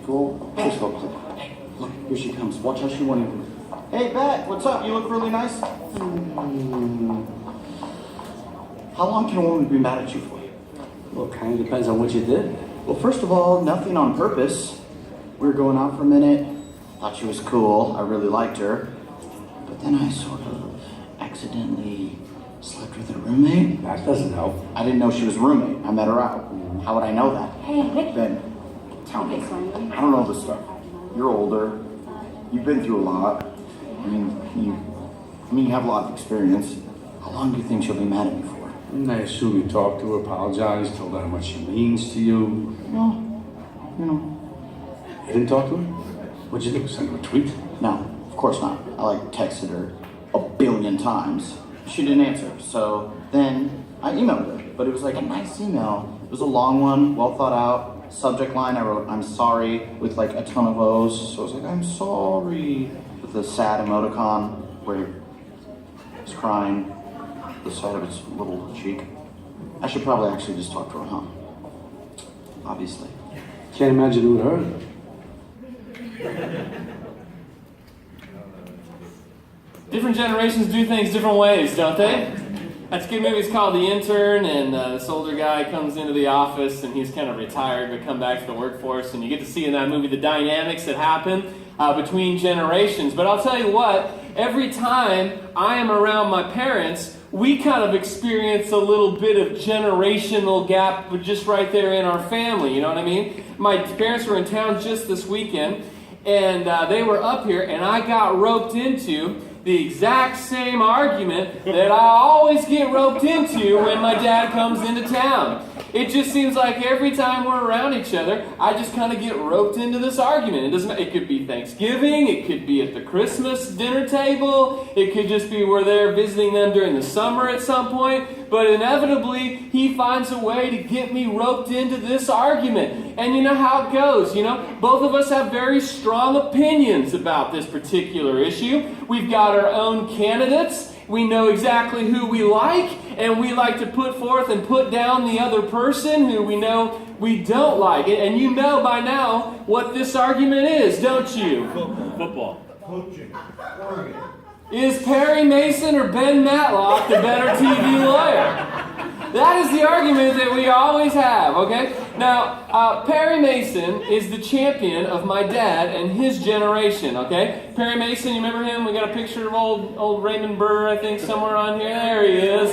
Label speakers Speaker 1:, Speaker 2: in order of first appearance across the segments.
Speaker 1: Go. Just go. Hey, look, here she comes. Watch how she won't even. Hey, Bet, what's up? You look really nice. How long can a woman be mad at you for?
Speaker 2: Well, kind of depends on what you did.
Speaker 1: Well, first of all, nothing on purpose. We were going out for a minute. Thought she was cool. I really liked her. But then I sort of accidentally slept with her roommate.
Speaker 2: That doesn't help.
Speaker 1: I didn't know she was a roommate. I met her out. How would I know that?
Speaker 3: Hey,
Speaker 1: Ben, tell me. I don't know this stuff. You're older. You've been through a lot. I mean, you have a lot of experience. How long do you think she'll be mad at me for?
Speaker 2: And I assume you talked to her, apologized, told her how much she means to you.
Speaker 1: Well,
Speaker 2: You didn't talk to her? What'd you do? Send her a tweet?
Speaker 1: No, of course not. I texted her a billion times. She didn't answer. So then I emailed her, but it was like a nice email. It was a long one, well thought out. Subject line, I wrote, "I'm sorry," with like a ton of O's. So I was like, "I'm sorry," with a sad emoticon where it's crying, the side of its little cheek. I should probably actually just talk to her, huh? Obviously.
Speaker 2: Can't imagine it would hurt.
Speaker 4: Different generations do things different ways, don't they? That's a good movie. It's called The Intern, and this older guy comes into the office, and he's kind of retired, but come back to the workforce, and you get to see in that movie the dynamics that happen between generations. But I'll tell you what, every time I am around my parents, we kind of experience a little bit of generational gap just right there in our family, you know what I mean? My parents were in town just this weekend, and they were up here, and I got roped into the exact same argument that I always get roped into when my dad comes into town. It just seems like every time we're around each other, I just kind of get roped into this argument. It could be Thanksgiving, it could be at the Christmas dinner table, it could just be we're there visiting them during the summer at some point, but inevitably he finds a way to get me roped into this argument. And you know how it goes, both of us have very strong opinions about this particular issue. We've got our own candidates. We know exactly who we like, and we like to put forth and put down the other person who we know we don't like. And you know by now what this argument is, don't you?
Speaker 5: Football.
Speaker 6: Coaching. Oregon.
Speaker 4: Is Perry Mason or Ben Matlock the better TV lawyer? That is the argument that we always have, okay? Now, Perry Mason is the champion of my dad and his generation, okay? Perry Mason, you remember him? We got a picture of old Raymond Burr, I think, somewhere on here. There he is.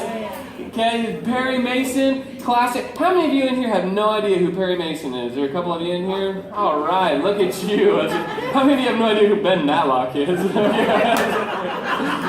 Speaker 4: Okay, Perry Mason, classic. How many of you in here have no idea who Perry Mason is? There are a couple of you in here? All right, look at you. How many of you have no idea who Ben Matlock is?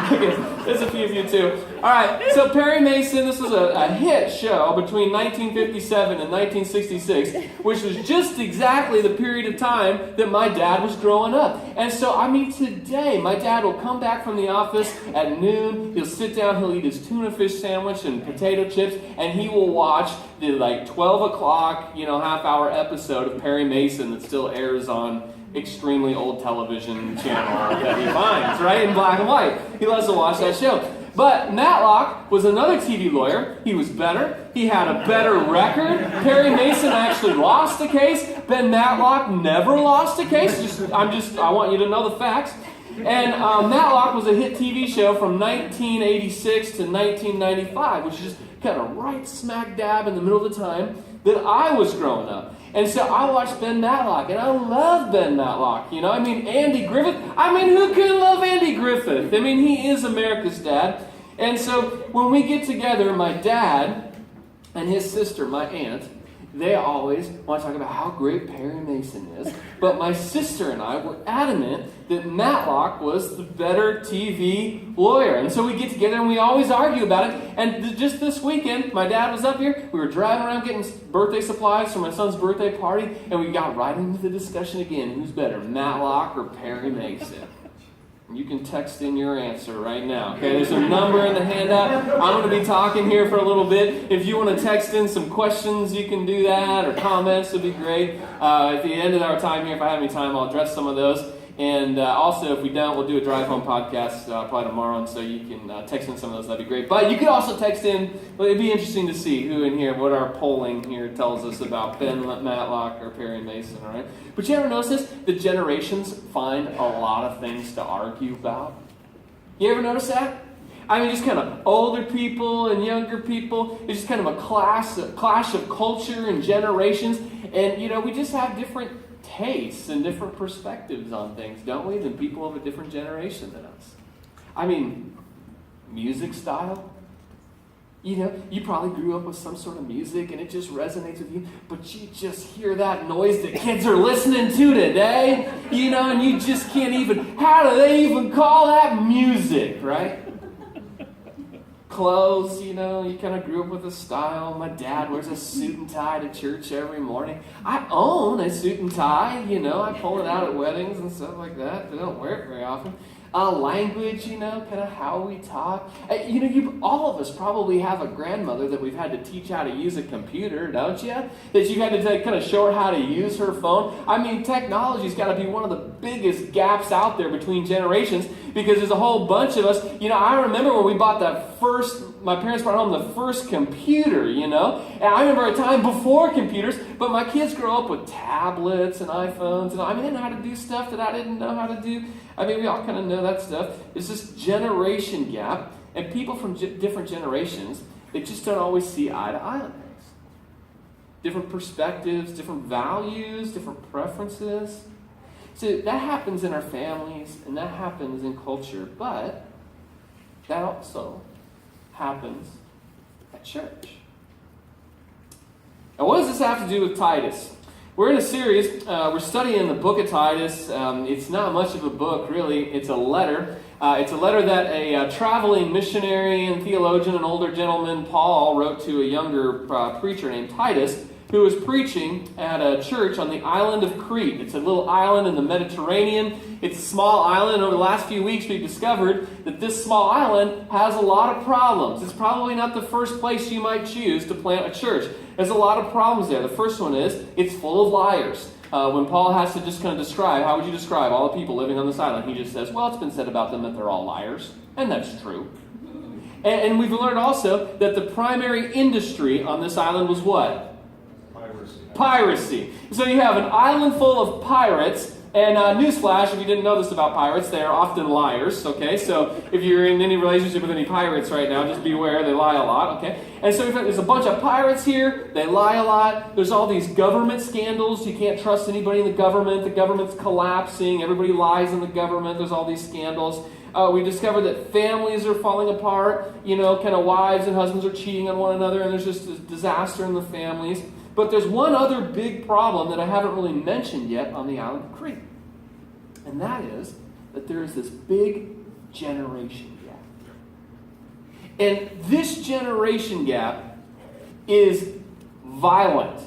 Speaker 4: Okay, there's a few of you too. All right, so Perry Mason, this was a hit show between 1957 and 1966, which was just exactly the period of time that my dad was growing up. And so, today, my dad will come back from the office at noon, he'll sit down, he'll eat his tuna fish sandwich and potato chips, and he will watch the 12 o'clock, half-hour episode of Perry Mason that still airs on extremely old television channel that he finds, right, in black and white. He loves to watch that show. But Matlock was another TV lawyer. He was better. He had a better record. Perry Mason actually lost a case. Ben Matlock never lost a case. I want you to know the facts. And Matlock was a hit TV show from 1986 to 1995, which is just kind of right smack dab in the middle of the time that I was growing up. And so I watched Ben Matlock, and I love Ben Matlock. Andy Griffith. Who couldn't love Andy Griffith? He is America's dad. And so when we get together, my dad and his sister, my aunt, they always want to talk about how great Perry Mason is. But my sister and I were adamant that Matlock was the better TV lawyer. And so we get together and we always argue about it. And just this weekend, my dad was up here. We were driving around getting birthday supplies for my son's birthday party. And we got right into the discussion again. Who's better, Matlock or Perry Mason? You can text in your answer right now. Okay, there's a number in the handout. I'm going to be talking here for a little bit. If you want to text in some questions, you can do that, or comments would be great. At the end of our time here, if I have any time, I'll address some of those. And also, if we don't, we'll do a drive home podcast probably tomorrow, and so you can text in some of those. That'd be great. But you could also text in. Well, it'd be interesting to see who in here, what our polling here tells us about Ben Matlock or Perry Mason, all right? But you ever notice this? The generations find a lot of things to argue about. You ever notice that? I mean, just kind of older people and younger people. It's just kind of a clash of culture and generations. And, we just have different tastes and different perspectives on things, don't we, than people of a different generation than us. I mean, music style. You probably grew up with some sort of music and it just resonates with you, but you just hear that noise that kids are listening to today, and you just can't even, how do they even call that music, right? Clothes, you kind of grew up with a style. My dad wears a suit and tie to church every morning. I own a suit and tie, I pull it out at weddings and stuff like that. I don't wear it very often. Language, kind of how we talk. All of us probably have a grandmother that we've had to teach how to use a computer, don't you? That you've had to kind of show her how to use her phone. I mean, technology's got to be one of the biggest gaps out there between generations, because there's a whole bunch of us. I remember when we bought my parents brought home the first computer, and I remember a time before computers, but my kids grow up with tablets and iPhones, and they know how to do stuff that I didn't know how to do. We all kind of know that stuff. There's this generation gap, and people from different generations, they just don't always see eye to eye on things. Different perspectives, different values, different preferences. So that happens in our families, and that happens in culture, but that also happens at church. Now, what does this have to do with Titus? We're in a series, we're studying the book of Titus. It's not much of a book, really. It's a letter. It's a letter that a traveling missionary and theologian, an older gentleman, Paul, wrote to a younger preacher named Titus, who was preaching at a church on the island of Crete. It's a little island in the Mediterranean. It's a small island. Over the last few weeks, we've discovered that this small island has a lot of problems. It's probably not the first place you might choose to plant a church. There's a lot of problems there. The first one is, it's full of liars. When Paul has to just kind of describe, how would you describe all the people living on this island? He just says, well, it's been said about them that they're all liars. And that's true. And we've learned also that the primary industry on this island was what? Piracy. So you have an island full of pirates, and newsflash, if you didn't know this about pirates, they are often liars, okay? So if you're in any relationship with any pirates right now, just be aware, they lie a lot, okay? And so there's a bunch of pirates here, they lie a lot, there's all these government scandals, you can't trust anybody in the government's collapsing, everybody lies in the government, there's all these scandals. We discovered that families are falling apart, kind of wives and husbands are cheating on one another, and there's just a disaster in the families. But there's one other big problem that I haven't really mentioned yet on the island of Crete. And that is that there is this big generation gap. And this generation gap is violent.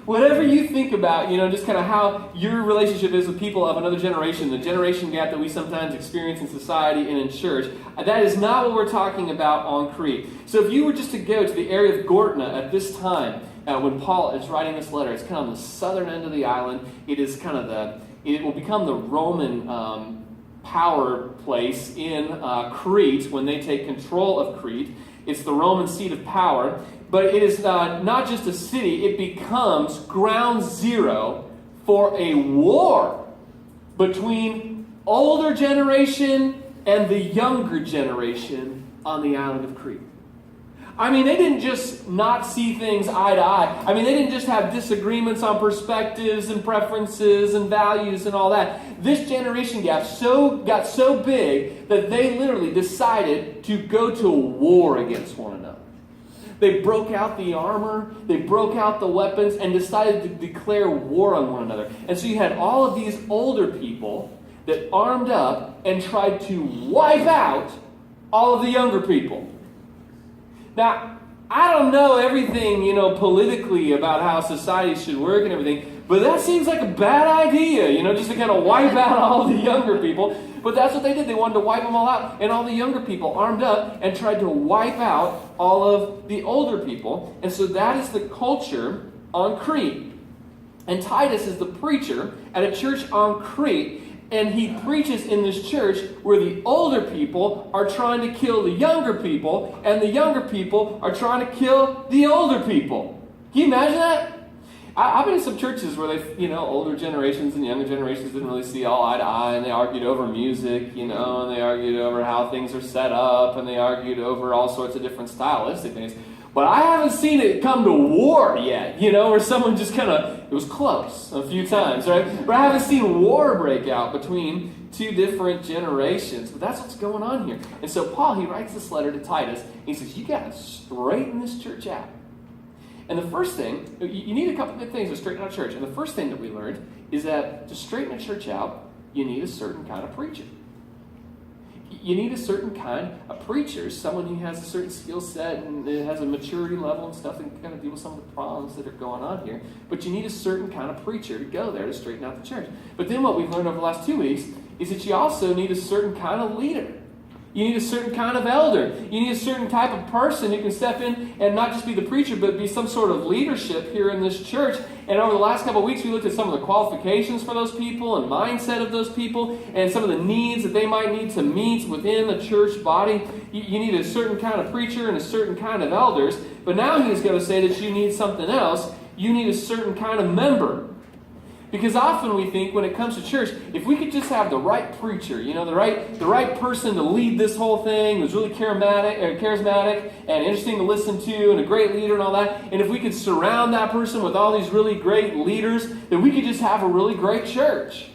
Speaker 4: Whatever you think about, just kind of how your relationship is with people of another generation, the generation gap that we sometimes experience in society and in church, that is not what we're talking about on Crete. So if you were just to go to the area of Gortna at this time, when Paul is writing this letter, it's kind of on the southern end of the island. It is kind of it will become the Roman power place in Crete when they take control of Crete. It's the Roman seat of power. But it is not just a city, it becomes ground zero for a war between older generation and the younger generation on the island of Crete. They didn't just not see things eye to eye. They didn't just have disagreements on perspectives and preferences and values and all that. This generation gap got so big that they literally decided to go to war against one another. They broke out the armor, they broke out the weapons, and decided to declare war on one another. And so you had all of these older people that armed up and tried to wipe out all of the younger people. Now, I don't know everything, politically about how society should work and everything, but that seems like a bad idea, just to kind of wipe out all the younger people. But that's what they did. They wanted to wipe them all out. And all the younger people armed up and tried to wipe out all of the older people. And so that is the culture on Crete. And Titus is the preacher at a church on Crete. And he preaches in this church where the older people are trying to kill the younger people, and the younger people are trying to kill the older people. Can you imagine that? I've been in some churches where older generations and younger generations didn't really see all eye to eye, and they argued over music, and they argued over how things are set up, and they argued over all sorts of different stylistic things. But I haven't seen it come to war yet, where someone just it was close a few times, right? But I haven't seen war break out between two different generations. But that's what's going on here. And so Paul, he writes this letter to Titus. He says, you got to straighten this church out. And the first thing, you need a couple good things to straighten out a church. And the first thing that we learned is that to straighten a church out, you need a certain kind of preacher. You need a certain kind of preacher, someone who has a certain skill set and has a maturity level and stuff and can kind of deal with some of the problems that are going on here. But you need a certain kind of preacher to go there to straighten out the church. But then what we've learned over the last 2 weeks is that you also need a certain kind of leader. You need a certain kind of elder. You need a certain type of person who can step in and not just be the preacher, but be some sort of leadership here in this church. And over the last couple of weeks, we looked at some of the qualifications for those people and mindset of those people and some of the needs that they might need to meet within the church body. You need a certain kind of preacher and a certain kind of elders. But now he's going to say that you need something else. You need a certain kind of member. Because often we think when it comes to church, if we could just have the right preacher, the right person to lead this whole thing, who's really charismatic and interesting to listen to and a great leader and all that, and if we could surround that person with all these really great leaders, then we could just have a really great church.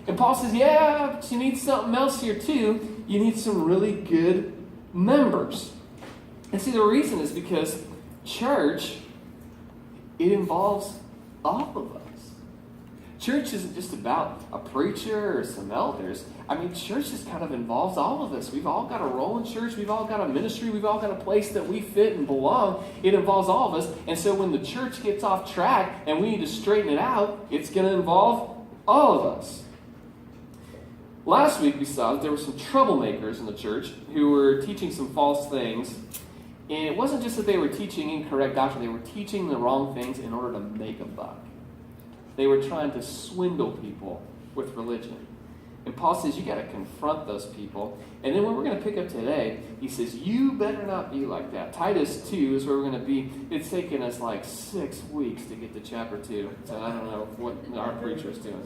Speaker 4: And Paul says, yeah, but you need something else here too. You need some really good members. And see, the reason is because church, it involves all of us. Church isn't just about a preacher or some elders. I mean, church just kind of involves all of us. We've all got a role in church. We've all got a ministry. We've all got a place that we fit and belong. It involves all of us. And so when the church gets off track and we need to straighten it out, it's going to involve all of us. Last week we saw that there were some troublemakers in the church who were teaching some false things. And it wasn't just that they were teaching incorrect doctrine. They were teaching the wrong things in order to make a buck. They were trying to swindle people with religion. And Paul says, you got to confront those people. And then when we're going to pick up today, he says, you better not be like that. Titus 2 is where we're going to be. It's taken us like 6 weeks to get to chapter 2. So I don't know what our preacher is doing.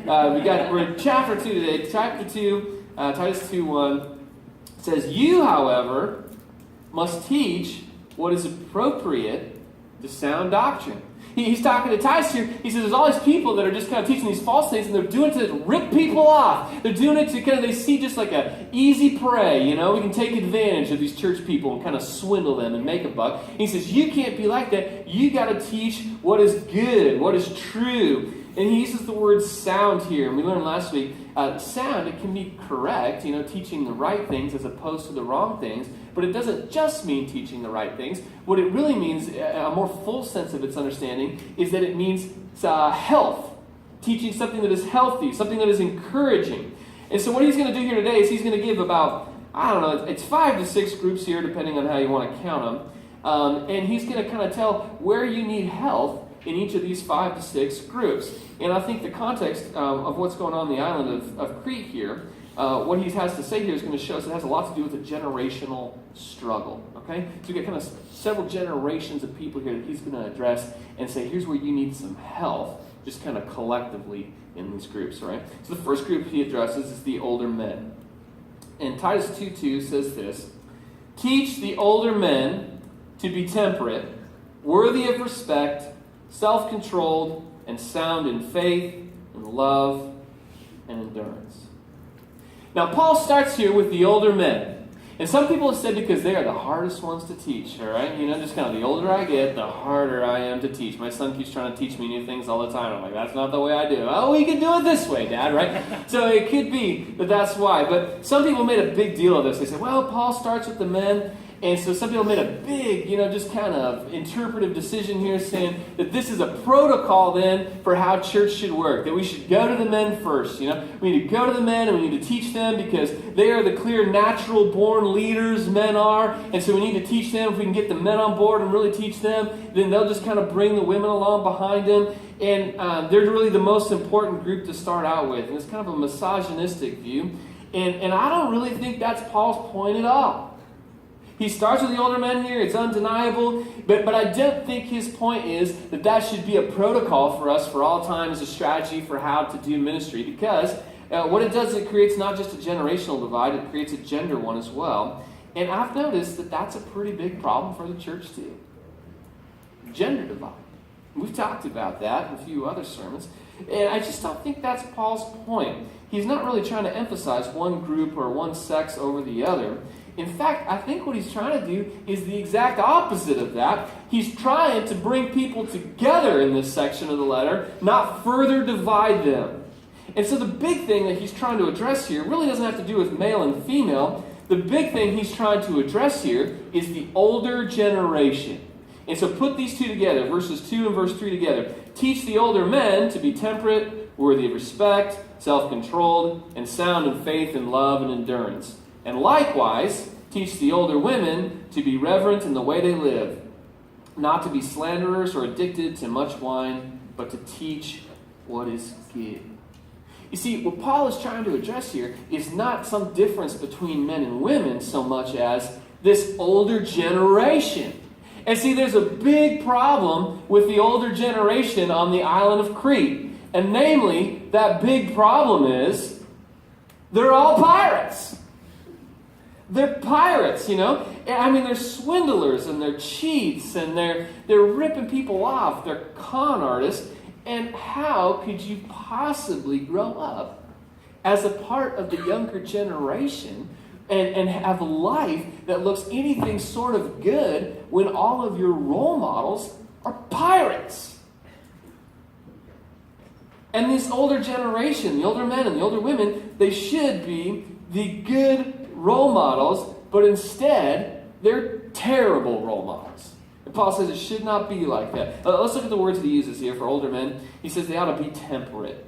Speaker 4: But we're in chapter 2 today. Chapter 2, Titus 2:1 says, you, however, must teach what is appropriate to sound doctrine. He's talking to Titus here. He says there's all these people that are just kind of teaching these false things, and they're doing it to rip people off. They're doing it to kind of, they see just like a easy prey, we can take advantage of these church people and kind of swindle them and make a buck. He says you can't be like that. You got to teach what is good, what is true. And he uses the word sound here. And we learned last week, sound, it can be correct, teaching the right things as opposed to the wrong things. But it doesn't just mean teaching the right things. What it really means, a more full sense of its understanding, is that it means health. Teaching something that is healthy, something that is encouraging. And so what he's going to do here today is he's going to give about, it's 5 to 6 groups here, depending on how you want to count them. And he's going to kind of tell where you need health in each of these 5 to 6 groups. And I think the context of what's going on in the island of Crete here, what he has to say here is going to show us it has a lot to do with a generational struggle. Okay? So we've got kind of several generations of people here that he's going to address and say, here's where you need some health, just kind of collectively in these groups, right? So the first group he addresses is the older men. And Titus 2:2 says this, teach the older men to be temperate, worthy of respect, self-controlled, and sound in faith, and love, and endurance. Now, Paul starts here with the older men. And some people have said because they are the hardest ones to teach, all right? Just kind of the older I get, the harder I am to teach. My son keeps trying to teach me new things all the time. I'm like, that's not the way I do it. Oh, we can do it this way, Dad, right? So it could be that that's why. But some people made a big deal of this. They said, well, Paul starts with the men, And so some people made a big, just kind of interpretive decision here saying that this is a protocol then for how church should work. That we should go to the men first. We need to go to the men and we need to teach them because they are the clear natural born leaders men are. And so we need to teach them. If we can get the men on board and really teach them, then they'll just kind of bring the women along behind them. And they're really the most important group to start out with. And it's kind of a misogynistic view. And I don't really think that's Paul's point at all. He starts with the older men here. It's undeniable. But I don't think his point is that should be a protocol for us for all time as a strategy for how to do ministry. Because what it does, it creates not just a generational divide, it creates a gender one as well. And I've noticed that that's a pretty big problem for the church too. Gender divide. We've talked about that in a few other sermons. And I just don't think that's Paul's point. He's not really trying to emphasize one group or one sex over the other. In fact, I think what he's trying to do is the exact opposite of that. He's trying to bring people together in this section of the letter, not further divide them. And so the big thing that he's trying to address here really doesn't have to do with male and female. The big thing he's trying to address here is the older generation. And so put these two together, verses 2 and verse 3 together. Teach the older men to be temperate, worthy of respect, self-controlled, and sound in faith and love and endurance. And likewise, teach the older women to be reverent in the way they live, not to be slanderers or addicted to much wine, but to teach what is good. You see, what Paul is trying to address here is not some difference between men and women so much as this older generation. And see, there's a big problem with the older generation on the island of Crete. And namely, that big problem is they're all pirates. They're pirates, I mean, they're swindlers and they're cheats and they're ripping people off. They're con artists. And how could you possibly grow up as a part of the younger generation and have a life that looks anything sort of good when all of your role models are pirates? And this older generation, the older men and the older women, they should be the good role models, but instead, they're terrible role models. And Paul says it should not be like that. Let's look at the words that he uses here for older men. He says they ought to be temperate.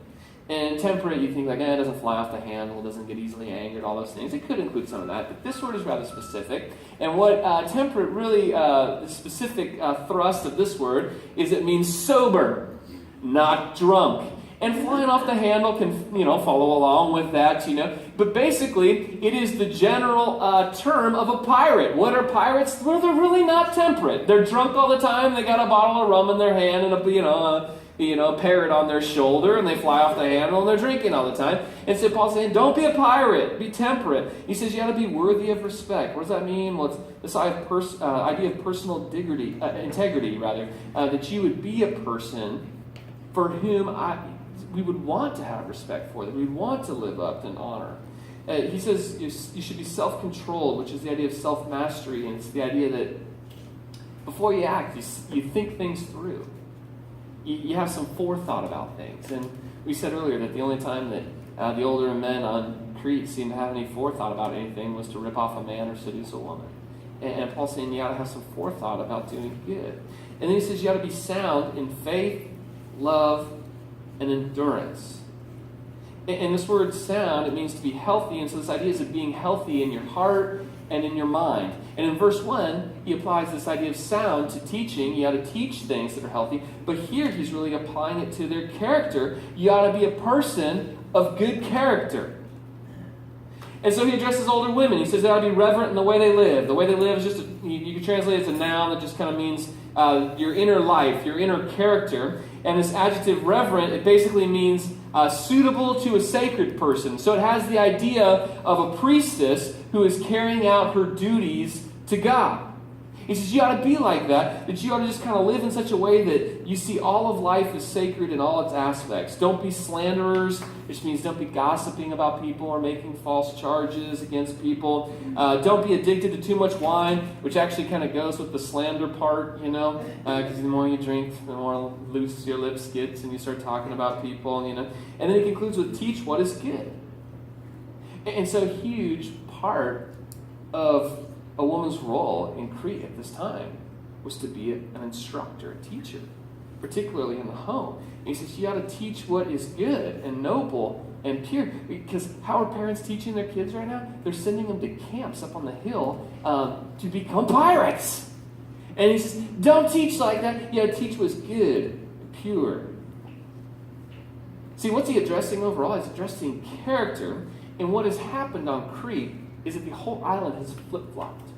Speaker 4: And temperate, you think it doesn't fly off the handle, doesn't get easily angered, all those things. It could include some of that, but this word is rather specific. And what temperate really, the specific thrust of this word is it means sober, not drunk. And flying off the handle can, follow along with that, But basically, it is the general term of a pirate. What are pirates? Well, they're really not temperate. They're drunk all the time. They got a bottle of rum in their hand and a parrot on their shoulder, and they fly off the handle, and they're drinking all the time. And so Paul's saying, don't be a pirate. Be temperate. He says you got to be worthy of respect. What does that mean? Well, it's this idea of personal integrity, that you would be a person for whom we would want to have respect for, that we would want to live up and honor. He says you should be self-controlled, which is the idea of self-mastery, and it's the idea that before you act, you think things through. You have some forethought about things. And we said earlier that the only time that the older men on Crete seemed to have any forethought about anything was to rip off a man or seduce a woman. And Paul's saying you ought to have some forethought about doing good. And then he says you ought to be sound in faith, love, and endurance. And this word sound, it means to be healthy. And so this idea is of being healthy in your heart and in your mind. And in verse 1, he applies this idea of sound to teaching. You ought to teach things that are healthy. But here he's really applying it to their character. You ought to be a person of good character. And so he addresses older women. He says they ought to be reverent in the way they live. The way they live is just, you can translate it as a noun that just kind of means your inner life, your inner character. And this adjective reverent, it basically means suitable to a sacred person. So it has the idea of a priestess who is carrying out her duties to God. He says you ought to be like that you ought to just kind of live in such a way that you see all of life as sacred in all its aspects. Don't be slanderers, which means don't be gossiping about people or making false charges against people. Don't be addicted to too much wine, which actually kind of goes with the slander part, because the more you drink, the more loose your lips get and you start talking about people, And then he concludes with teach what is good. And so a huge part of a woman's role in Crete at this time was to be an instructor, a teacher, particularly in the home. And he says, you got to teach what is good and noble and pure. Because how are parents teaching their kids right now? They're sending them to camps up on the hill to become pirates. And he says, don't teach like that. You got to teach what's good and pure. See, what's he addressing overall? He's addressing character. And what has happened on Crete is that the whole island has flip-flopped.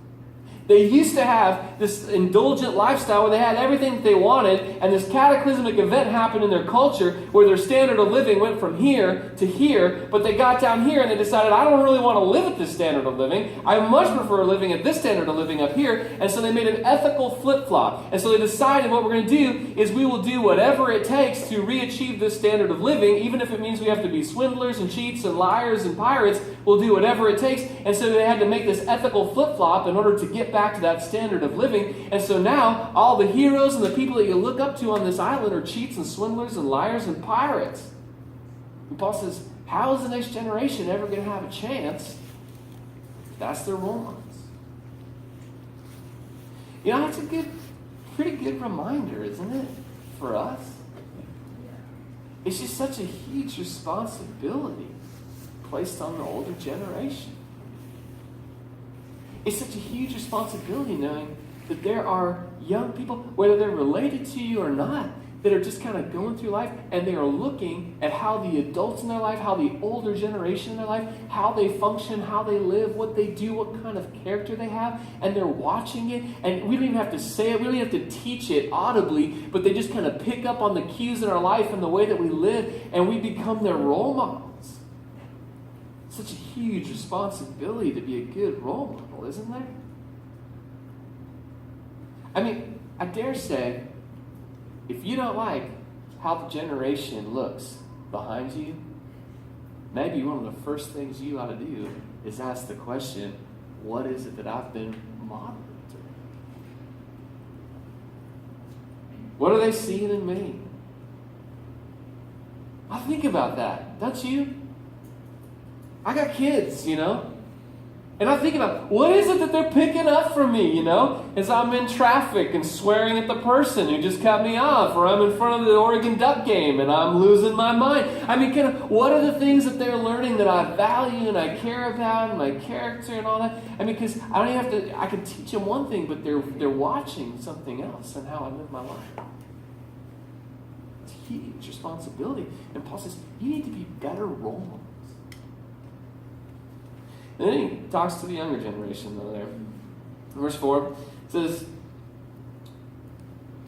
Speaker 4: They used to have this indulgent lifestyle where they had everything that they wanted, and this cataclysmic event happened in their culture where their standard of living went from here to here, but they got down here and they decided, I don't really want to live at this standard of living. I much prefer living at this standard of living up here, and so they made an ethical flip-flop. And so they decided what we're going to do is we will do whatever it takes to re-achieve this standard of living, even if it means we have to be swindlers and cheats and liars and pirates. We'll do whatever it takes. And so they had to make this ethical flip-flop in order to get back to that standard of living. And so now all the heroes and the people that you look up to on this island are cheats and swindlers and liars and pirates. And Paul says, how is the next generation ever going to have a chance if that's their role models? You know, it's a pretty good reminder, isn't it, for us? It's just such a huge responsibility placed on the older generation. It's such a huge responsibility knowing that there are young people, whether they're related to you or not, that are just kind of going through life and they are looking at how the adults in their life, how the older generation in their life, how they function, how they live, what they do, what kind of character they have, and they're watching it. And we don't even have to say it, we don't even have to teach it audibly, but they just kind of pick up on the cues in our life and the way that we live, and we become their role models. Such a huge responsibility to be a good role model, isn't there? I mean, I dare say, if you don't like how the generation looks behind you, maybe one of the first things you ought to do is ask the question, what is it that I've been modeled to? What are they seeing in me? I think about that, don't you? I got kids, you know, and I think about what is it that they're picking up from me, you know, as I'm in traffic and swearing at the person who just cut me off, or I'm in front of the Oregon Duck game and I'm losing my mind. I mean, what are the things that they're learning that I value and I care about, and my character and all that? I mean, because I don't even have to, I can teach them one thing, but they're watching something else and how I live my life. It's a huge responsibility. And Paul says, you need to be better role models. And then he talks to the younger generation, though, there. Verse 4 says,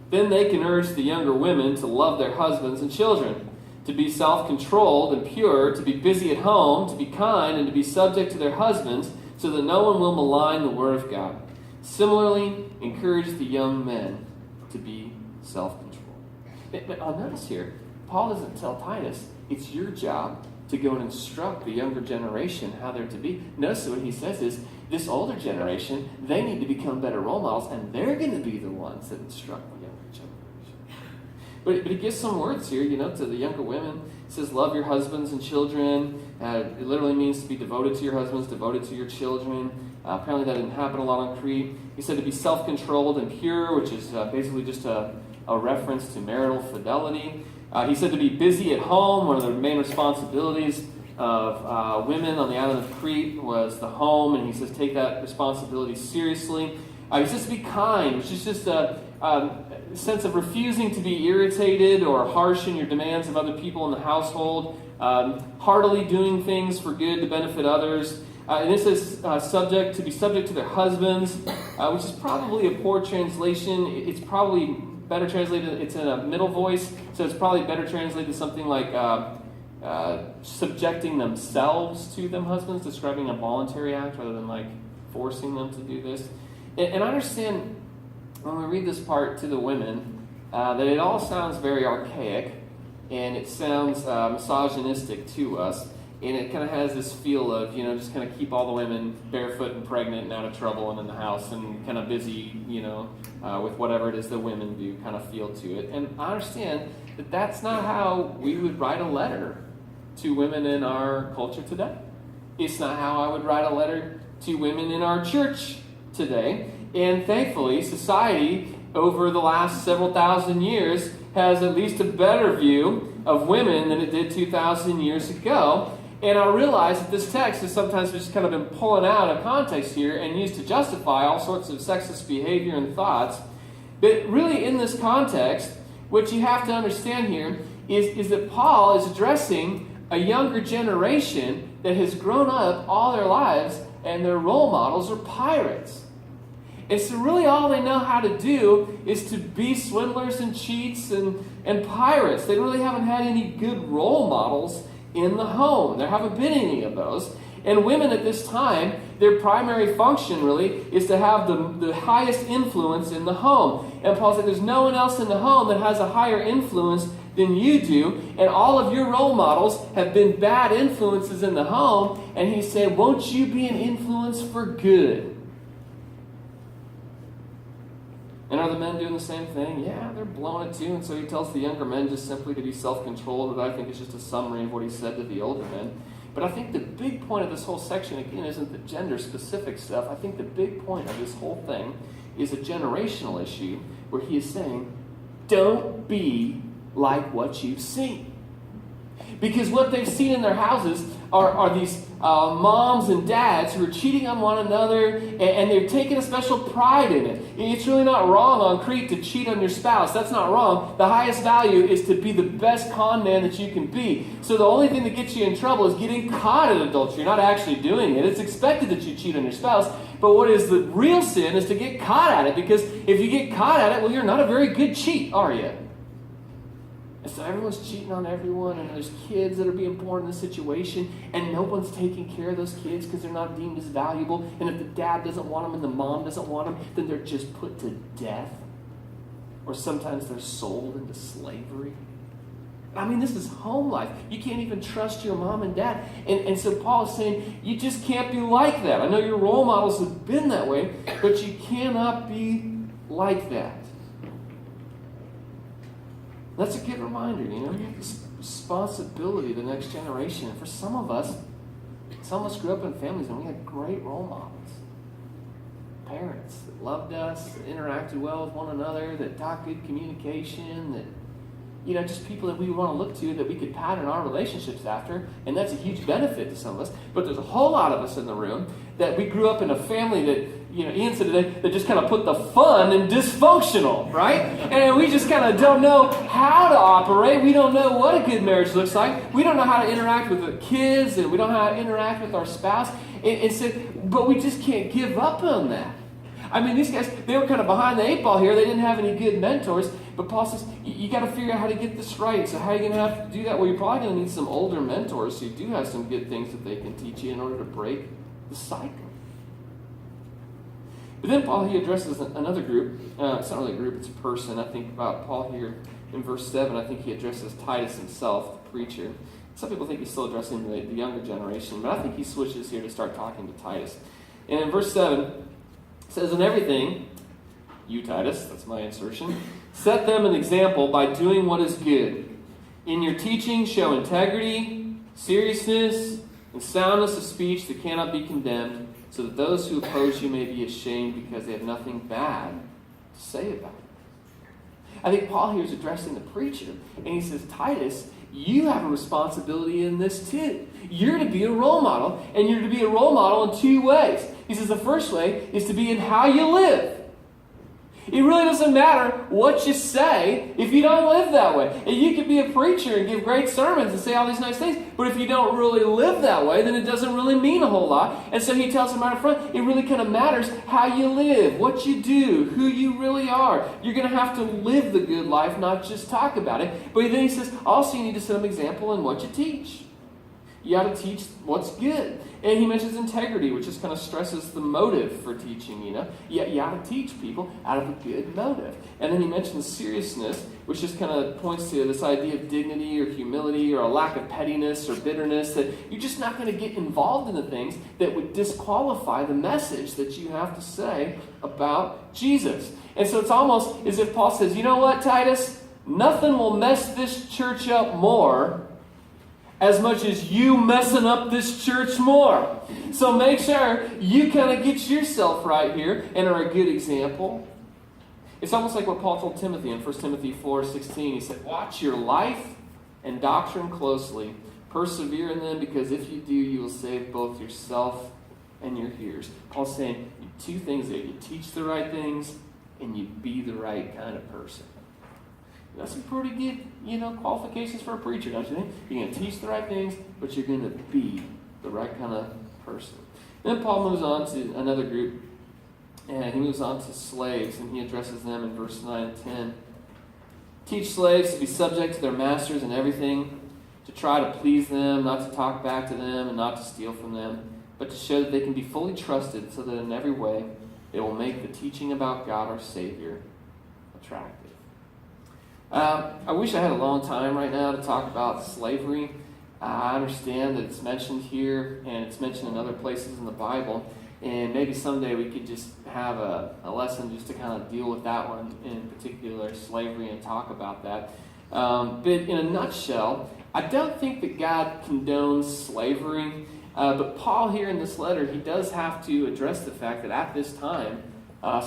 Speaker 4: then they can urge the younger women to love their husbands and children, to be self-controlled and pure, to be busy at home, to be kind, and to be subject to their husbands, so that no one will malign the word of God. Similarly, encourage the young men to be self-controlled. But I'll notice here, Paul doesn't tell Titus, it's your job to go and instruct the younger generation how they're to be. Notice what he says is, this older generation, they need to become better role models, and they're going to be the ones that instruct the younger generation. But he gives some words here, you know, to the younger women. He says, love your husbands and children. It literally means to be devoted to your husbands, devoted to your children. Apparently that didn't happen a lot on Crete. He said to be self-controlled and pure, which is basically just a reference to marital fidelity. He said to be busy at home. One of the main responsibilities of women on the island of Crete was the home, and he says take that responsibility seriously. He says to be kind, which is just a sense of refusing to be irritated or harsh in your demands of other people in the household, heartily doing things for good to benefit others. And this is to be subject to their husbands, which is probably a poor translation. It's probably better translated, it's in a middle voice, so it's probably better translated something like subjecting themselves to them husbands, describing a voluntary act rather than like forcing them to do this. And I understand when we read this part to the women that it all sounds very archaic and it sounds misogynistic to us. And it kind of has this feel of, you know, just kind of keep all the women barefoot and pregnant and out of trouble and in the house and kind of busy, you know, with whatever it is the women do kind of feel to it. And I understand that that's not how we would write a letter to women in our culture today. It's not how I would write a letter to women in our church today. And thankfully, society over the last several thousand years has at least a better view of women than it did 2,000 years ago. And I realize that this text has sometimes just kind of been pulling out of context here and used to justify all sorts of sexist behavior and thoughts. But really in this context, what you have to understand here is that Paul is addressing a younger generation that has grown up all their lives and their role models are pirates. And so really all they know how to do is to be swindlers and cheats and pirates. They really haven't had any good role models in the home. There haven't been any of those. And women at this time, their primary function really is to have the highest influence in the home. And Paul said there's no one else in the home that has a higher influence than you do. And all of your role models have been bad influences in the home. And he said, won't you be an influence for good? And are the men doing the same thing? Yeah, they're blowing it too. And so he tells the younger men just simply to be self-controlled. That I think is just a summary of what he said to the older men. But I think the big point of this whole section, again, isn't the gender-specific stuff. I think the big point of this whole thing is a generational issue where he is saying, don't be like what you've seen. Because what they've seen in their houses are these moms and dads who are cheating on one another, and they're taking a special pride in it. It's really not wrong on Crete to cheat on your spouse. That's not wrong. The highest value is to be the best con man that you can be. So the only thing that gets you in trouble is getting caught in adultery, not actually doing it. It's expected that you cheat on your spouse, but what is the real sin is to get caught at it, because if you get caught at it, well, you're not a very good cheat, are you? And so everyone's cheating on everyone, and there's kids that are being born in this situation, and no one's taking care of those kids because they're not deemed as valuable. And if the dad doesn't want them and the mom doesn't want them, then they're just put to death. Or sometimes they're sold into slavery. I mean, this is home life. You can't even trust your mom and dad. And so Paul is saying, you just can't be like that. I know your role models have been that way, but you cannot be like that. That's a good reminder, you know. You have this responsibility to the next generation. For some of us grew up in families and we had great role models. Parents that loved us, that interacted well with one another, that taught good communication, that, you know, just people that we want to look to, that we could pattern our relationships after. And that's a huge benefit to some of us. But there's a whole lot of us in the room that we grew up in a family that, you know, Ian said today, that just kind of put the fun in dysfunctional, right? And we just kind of don't know how to operate. We don't know what a good marriage looks like. We don't know how to interact with the kids, and we don't know how to interact with our spouse. But we just can't give up on that. I mean, these guys, they were kind of behind the eight ball here. They didn't have any good mentors. But Paul says, you got to figure out how to get this right. So how are you going to have to do that? Well, you're probably going to need some older mentors who do have some good things that they can teach you in order to break the cycle. But then Paul, he addresses another group. It's not really a group, it's a person. I think about Paul here in verse 7, I think he addresses Titus himself, the preacher. Some people think he's still addressing the younger generation, but I think he switches here to start talking to Titus. And in verse 7, it says, in everything, you Titus, that's my insertion, set them an example by doing what is good. In your teaching, show integrity, seriousness, and soundness of speech that cannot be condemned, so that those who oppose you may be ashamed because they have nothing bad to say about it. I think Paul here is addressing the preacher, and he says, Titus, you have a responsibility in this too. You're to be a role model, and you're to be a role model in two ways. He says the first way is to be in how you live. It really doesn't matter what you say if you don't live that way. And you could be a preacher and give great sermons and say all these nice things, but if you don't really live that way, then it doesn't really mean a whole lot. And so he tells them right up front, it really kind of matters how you live, what you do, who you really are. You're going to have to live the good life, not just talk about it. But then he says, also you need to set an example in what you teach. You got to teach what's good. And he mentions integrity, which just kind of stresses the motive for teaching, you know. You got to teach people out of a good motive. And then he mentions seriousness, which just kind of points to this idea of dignity or humility or a lack of pettiness or bitterness, that you're just not going to get involved in the things that would disqualify the message that you have to say about Jesus. And so it's almost as if Paul says, you know what, Titus? Nothing will mess this church up more as much as you messing up this church more. So make sure you kind of get yourself right here and are a good example. It's almost like what Paul told Timothy in 1 Timothy 4:16. He said, watch your life and doctrine closely. Persevere in them, because if you do, you will save both yourself and your hearers. Paul's saying two things there. You teach the right things and you be the right kind of person. That's some pretty good, qualifications for a preacher, don't you think? You're going to teach the right things, but you're going to be the right kind of person. Then Paul moves on to another group, and he moves on to slaves, and he addresses them in verse 9 and 10. Teach slaves to be subject to their masters in everything, to try to please them, not to talk back to them, and not to steal from them, but to show that they can be fully trusted, so that in every way they will make the teaching about God our Savior attractive. I wish I had a long time right now to talk about slavery. I understand that it's mentioned here and it's mentioned in other places in the Bible, and maybe someday we could just have a lesson just to kind of deal with that one, in particular slavery, and talk about that. But in a nutshell, I don't think that God condones slavery, but Paul here in this letter, he does have to address the fact that at this time,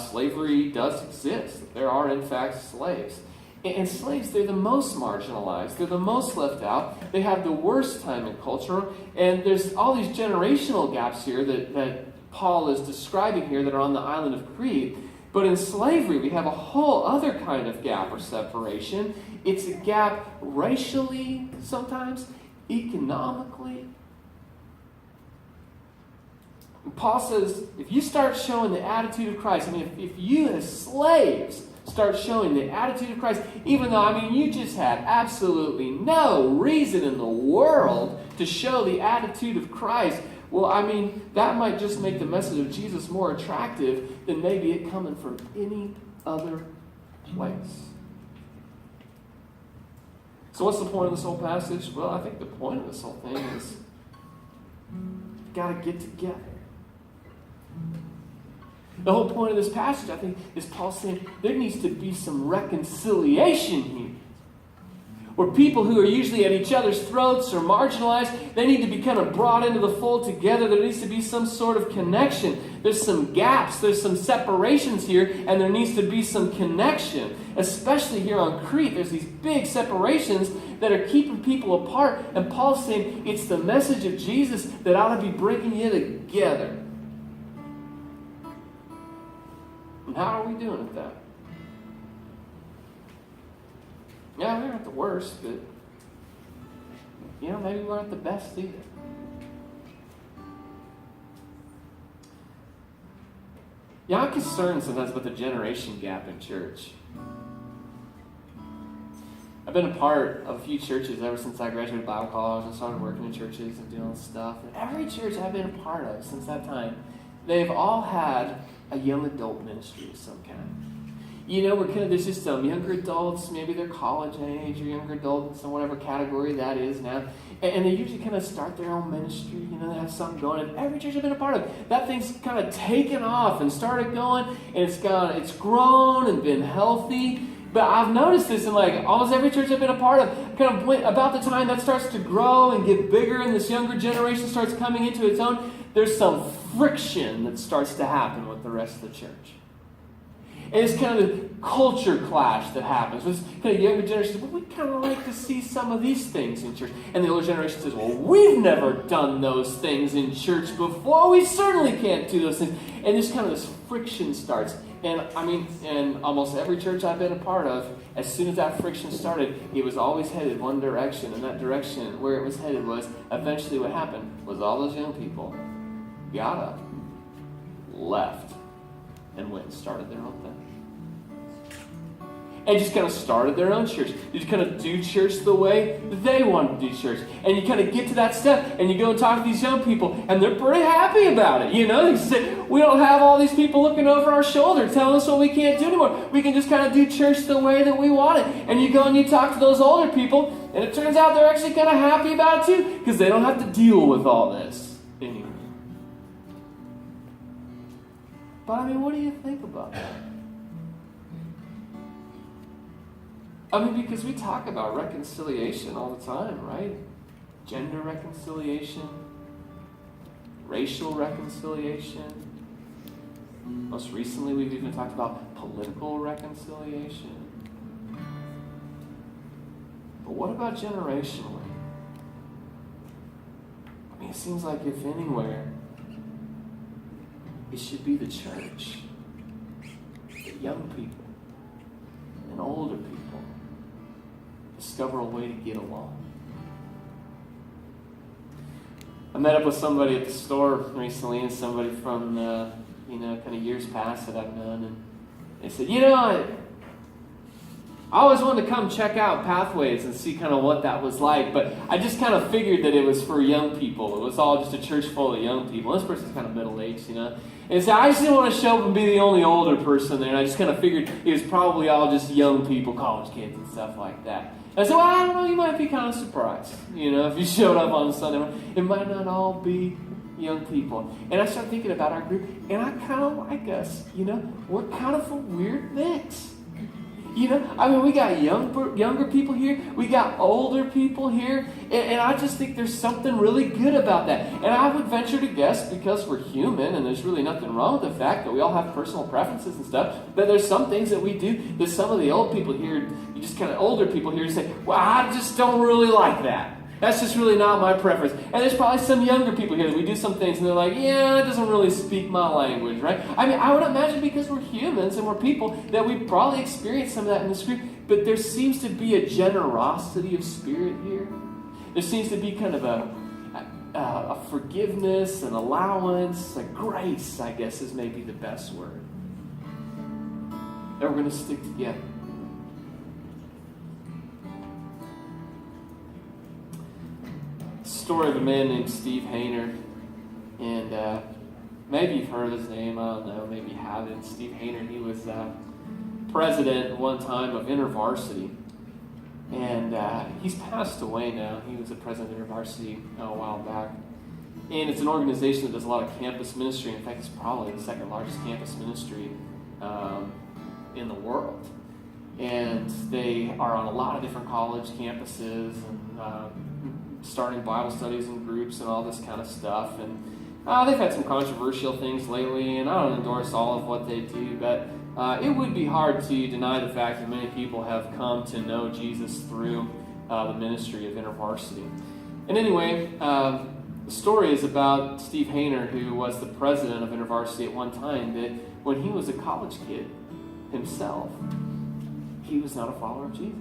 Speaker 4: slavery does exist. There are in fact slaves. And slaves, they're the most marginalized. They're the most left out. They have the worst time in culture. And there's all these generational gaps here that Paul is describing here that are on the island of Crete. But in slavery, we have a whole other kind of gap or separation. It's a gap racially sometimes, economically. And Paul says, if you start showing the attitude of Christ, if you as slaves start showing the attitude of Christ, even though, you just had absolutely no reason in the world to show the attitude of Christ, well, that might just make the message of Jesus more attractive than maybe it coming from any other place. So what's the point of this whole passage? Well, I think the point of this whole thing is you've got to get together. The whole point of this passage, I think, is Paul saying there needs to be some reconciliation here. Where people who are usually at each other's throats or marginalized, they need to be kind of brought into the fold together. There needs to be some sort of connection. There's some gaps, there's some separations here, and there needs to be some connection. Especially here on Crete, there's these big separations that are keeping people apart. And Paul's saying it's the message of Jesus that ought to be bringing you together. And how are we doing at that? Yeah, we're not the worst, but maybe we're not the best either. Yeah, I'm concerned sometimes with the generation gap in church. I've been a part of a few churches ever since I graduated Bible college and started working in churches and doing stuff. And every church I've been a part of since that time, they've all had a young adult ministry of some kind. There's just some younger adults, maybe they're college age or younger adults in whatever category that is now. And they usually kind of start their own ministry, they have something going. And every church I've been a part of, that thing's kind of taken off and started going, and it's grown and been healthy. But I've noticed this in almost every church I've been a part of, kind of about the time that starts to grow and get bigger and this younger generation starts coming into its own, there's some friction that starts to happen with the rest of the church. And it's kind of the culture clash that happens. This kind of younger generation says, well, we kind of like to see some of these things in church. And the older generation says, well, we've never done those things in church before. We certainly can't do those things. And this kind of this friction starts. And in almost every church I've been a part of, as soon as that friction started, it was always headed one direction. And that direction, where it was headed, was eventually what happened was all those young people got up, left, and went and started their own thing. And just kind of started their own church. You just kind of do church the way they want to do church. And you kind of get to that step, and you go and talk to these young people, and they're pretty happy about it. They say, we don't have all these people looking over our shoulder telling us what we can't do anymore. We can just kind of do church the way that we want it. And you go and you talk to those older people, and it turns out they're actually kind of happy about it too, because they don't have to deal with all this anymore. But what do you think about that? Because we talk about reconciliation all the time, right? gender reconciliation, racial reconciliation. Most recently, we've even talked about political reconciliation. But what about generationally? I mean, it seems like if anywhere, it should be the church. That young people and older people discover a way to get along. I met up with somebody at the store recently, and somebody from kind of years past that I've known, and they said, I always wanted to come check out Pathways and see kind of what that was like, but I just kind of figured that it was for young people. It was all just a church full of young people. This person's kind of middle-aged, And so I just didn't want to show up and be the only older person there, and I just kind of figured it was probably all just young people, college kids and stuff like that. And so I don't know, you might be kind of surprised, if you showed up on Sunday morning. It might not all be young people. And I started thinking about our group, and I kind of like us, we're kind of a weird mix. We got younger people here, we got older people here, and I just think there's something really good about that. And I would venture to guess, because we're human, and there's really nothing wrong with the fact that we all have personal preferences and stuff, that there's some things that we do that some of the old people here, older people here say, well, I just don't really like that. That's just really not my preference. And there's probably some younger people here that we do some things and they're like, yeah, it doesn't really speak my language, right? I would imagine because we're humans and we're people that we probably experience some of that in this group, but there seems to be a generosity of spirit here. There seems to be kind of a forgiveness, an allowance, a grace, I guess is maybe the best word. That we're going to stick together. Story of a man named Steve Hayner, and maybe you've heard his name, I don't know, maybe you haven't. Steve Hayner, he was president at one time of InterVarsity, and he's passed away now. He was the president of InterVarsity a while back, and it's an organization that does a lot of campus ministry. In fact, it's probably the second largest campus ministry in the world, and they are on a lot of different college campuses and starting Bible studies and groups and all this kind of stuff. And they've had some controversial things lately, and I don't endorse all of what they do, but it would be hard to deny the fact that many people have come to know Jesus through the ministry of InterVarsity. And anyway, the story is about Steve Hayner, who was the president of InterVarsity at one time, that when he was a college kid himself, he was not a follower of Jesus.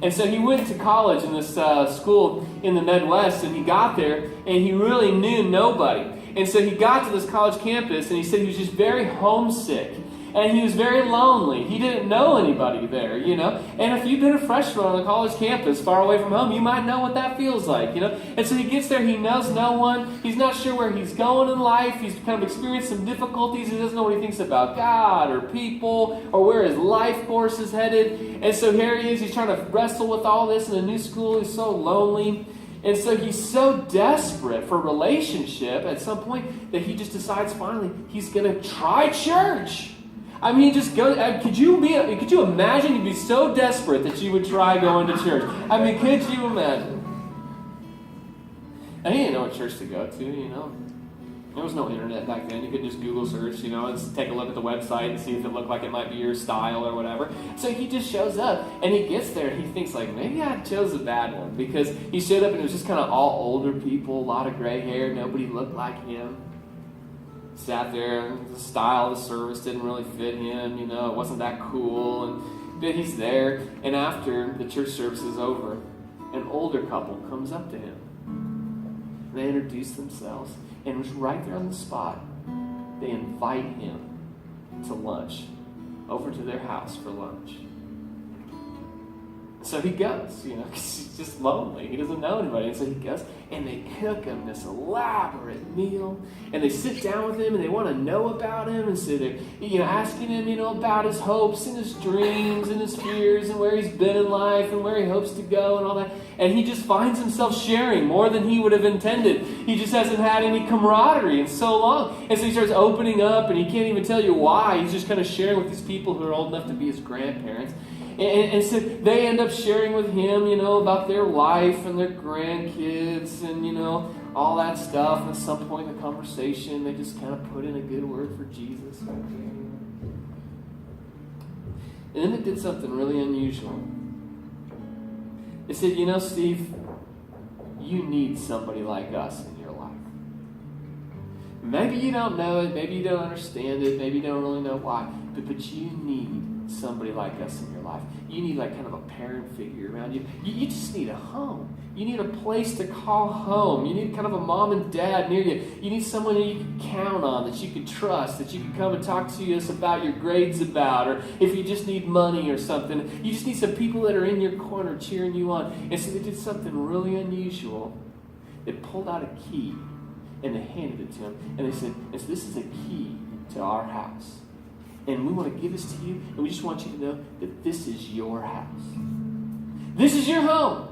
Speaker 4: And so he went to college in this school in the Midwest, and he got there, and he really knew nobody. And so he got to this college campus, and he said he was just very homesick, and he was very lonely. He didn't know anybody there, And if you've been a freshman on a college campus far away from home, you might know what that feels like, And so he gets there, he knows no one. He's not sure where he's going in life. He's kind of experienced some difficulties. He doesn't know what he thinks about God or people or where his life course is headed. And so here he is. He's trying to wrestle with all this in a new school. He's so lonely. And so he's so desperate for relationship at some point that he just decides finally he's going to try church. He just goes. Could you imagine you'd be so desperate that you would try going to church? Could you imagine? And he didn't know what church to go to, There was no internet back then. You could just Google search, and take a look at the website and see if it looked like it might be your style or whatever. So he just shows up, and he gets there, and he thinks, maybe I chose a bad one, because he showed up, and it was just kind of all older people, a lot of gray hair, nobody looked like him. Sat there, and the style of the service didn't really fit him, it wasn't that cool, but he's there, and after the church service is over, an older couple comes up to him. They introduce themselves, and it was right there on the spot. They invite him to lunch, over to their house for lunch. So he goes, because he's just lonely. He doesn't know anybody. And so he goes, and they cook him this elaborate meal. And they sit down with him, and they want to know about him. And so they're, asking him, about his hopes and his dreams and his fears and where he's been in life and where he hopes to go and all that. And he just finds himself sharing more than he would have intended. He just hasn't had any camaraderie in so long. And so he starts opening up, and he can't even tell you why. He's just kind of sharing with these people who are old enough to be his grandparents. And so they end up sharing with him, about their life and their grandkids and, all that stuff. And at some point in the conversation, they just kind of put in a good word for Jesus. And then they did something really unusual. They said, Steve, you need somebody like us in your life. Maybe you don't know it, maybe you don't understand it, maybe you don't really know why, but you need somebody like us in your life. You need like kind of a parent figure around you. You just need a home. You need a place to call home. You need kind of a mom and dad near you. You need someone that you can count on, that you can trust, that you can come and talk to us about your grades about, or if you just need money or something. You just need some people that are in your corner cheering you on. And so they did something really unusual. They pulled out a key and they handed it to him. And they said, this is a key to our house. And we want to give this to you, and we just want you to know that this is your house. This is your home.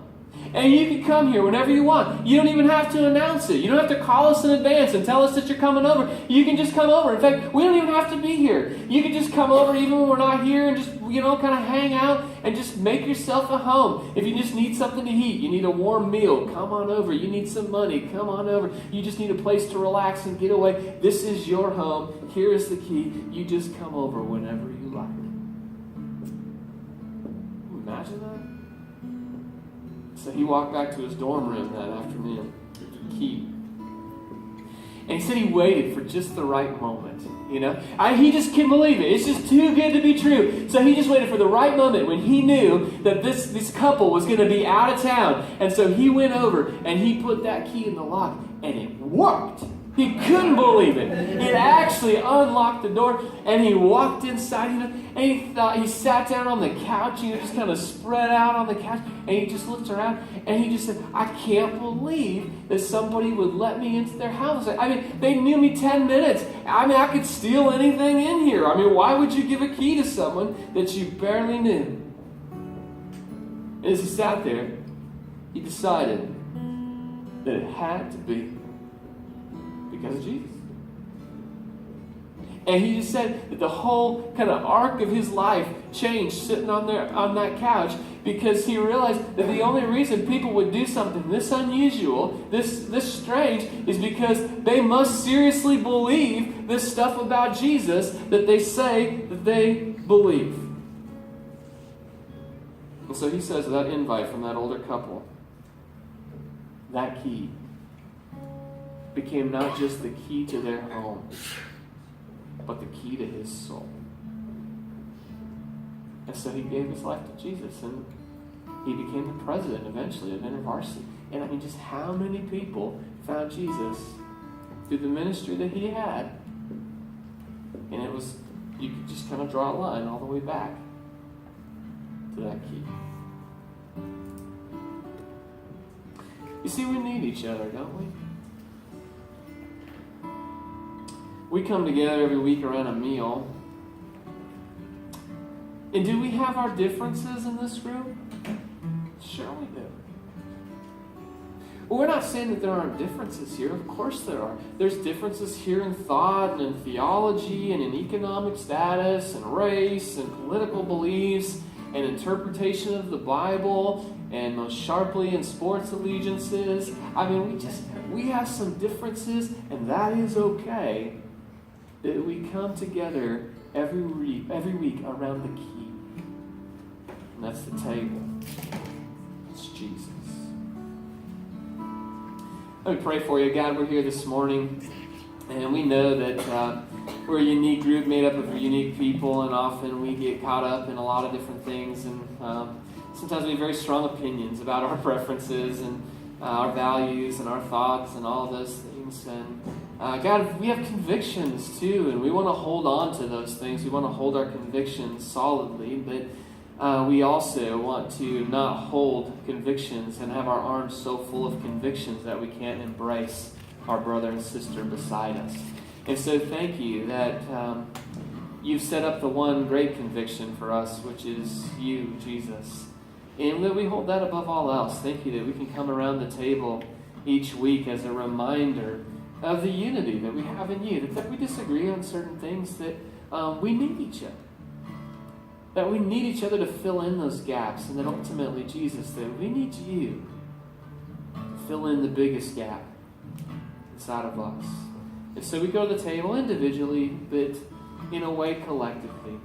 Speaker 4: And you can come here whenever you want. You don't even have to announce it. You don't have to call us in advance and tell us that you're coming over. You can just come over. In fact, we don't even have to be here. You can just come over even when we're not here and just, kind of hang out and just make yourself a home. If you just need something to eat, you need a warm meal, come on over. You need some money, come on over. You just need a place to relax and get away. This is your home. Here is the key. You just come over whenever you like. Imagine that? So he walked back to his dorm room that afternoon with the key. And he said he waited for just the right moment. He just couldn't believe it. It's just too good to be true. So he just waited for the right moment when he knew that this couple was going to be out of town. And so he went over and he put that key in the lock, and it worked. He couldn't believe it. It actually unlocked the door, and he walked inside, and he sat down on the couch, just kind of spread out on the couch, and he just looked around, and he just said, I can't believe that somebody would let me into their house. They knew me 10 minutes. I could steal anything in here. Why would you give a key to someone that you barely knew? And as he sat there, he decided that it had to be because of Jesus. And he just said that the whole kind of arc of his life changed sitting on that couch, because he realized that the only reason people would do something this unusual, this strange, is because they must seriously believe this stuff about Jesus that they say that they believe. And so he says that invite from that older couple, that key, became not just the key to their home, but the key to his soul. And so he gave his life to Jesus, and he became the president eventually of InterVarsity. And just how many people found Jesus through the ministry that he had? And it was, you could just kind of draw a line all the way back to that key. You see, we need each other, don't we? We come together every week around a meal. And do we have our differences in this group? Sure we do. Well, we're not saying that there aren't differences here. Of course there are. There's differences here in thought and in theology and in economic status and race and political beliefs and interpretation of the Bible, and most sharply in sports allegiances. We have some differences, and that is okay. That we come together every week around the key. And that's the table. It's Jesus. Let me pray for you. God, we're here this morning, and we know that we're a unique group made up of unique people, and often we get caught up in a lot of different things, and sometimes we have very strong opinions about our preferences and our values and our thoughts and all of those things. And God, we have convictions too, and we want to hold on to those things. We want to hold our convictions solidly, but we also want to not hold convictions and have our arms so full of convictions that we can't embrace our brother and sister beside us. And so thank you that you've set up the one great conviction for us, which is you, Jesus. And that we hold that above all else. Thank you that we can come around the table each week as a reminder of the unity that we have in you, that we disagree on certain things, that we need each other. that we need each other to fill in those gaps, and that ultimately, Jesus, that we need you to fill in the biggest gap inside of us. And so we go to the table individually, but in a way collectively,